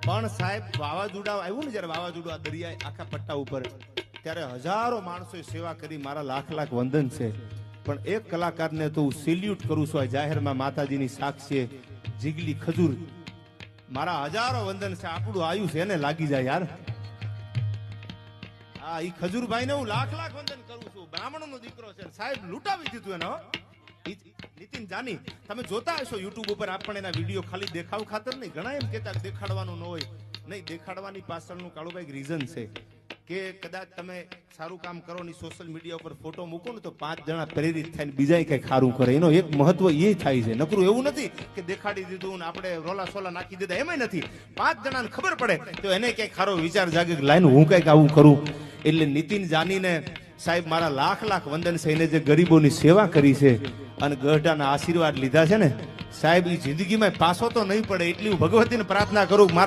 પણ સાહેબ વાવાઝોડા આવ્યું ને, જયારે વાવાઝોડું આ દરિયા આખા પટ્ટા ઉપર, ત્યારે હજારો માણસોએ સેવા કરી. મારા લાખ લાખ વંદન છે. પણ એક કલાકારને તો હું સેલ્યુટ કરું છું આ જાહેરમાં, માતાજીની સાક્ષી જીગલી ખજૂર. મારા હજારો વંદન છે. આપણું આયુષ એને લાગી જાય યાર. હા, ઈ ખજૂરભાઈ ને હું લાખ લાખ વંદન કરું છું. બ્રાહ્મણ નો દીકરો છે સાહેબ, લૂંટાવી દીધું એને. નીતિન જાની તમે જોતા હશો યુટ્યુબ ઉપર, આપણે એના વિડીયો ખાલી દેખાવ ખાતર નહીં. ઘણા એમ કહેતા દેખાડવાનું ન હોય. નહીં, દેખાડવાની પાછળનું કાળુભાઈ રીઝન છે કે કદાચ તમે સારું કામ કરો ને સોશિયલ મીડિયા ઉપર ફોટો મૂકો ને તો 5 જણા પ્રેરિત થાય ને બીજા કઈ સારું કરે. એનો એક મહત્વ એ થાય છે. નકરું એવું નથી કે દેખાડી દીધું ને આપણે રોલા સોલા નાખી દીધા, એમાંય નથી. 5 જણાને ખબર પડે તો એને કઈક સારો વિચાર જાગે કે લાઈન હું કઈક આવું કરું. એટલે નીતિન જાનીને સાહેબ મારા લાખ લાખ વંદન છે. એને જે ગરીબોની સેવા કરી છે અને ગઢાના આશીર્વાદ લીધા છે ને સાહેબ, એ જિંદગીમાં પાછો તો નહીં પડે એટલી હું ભગવતીને પ્રાર્થના કરું. મારા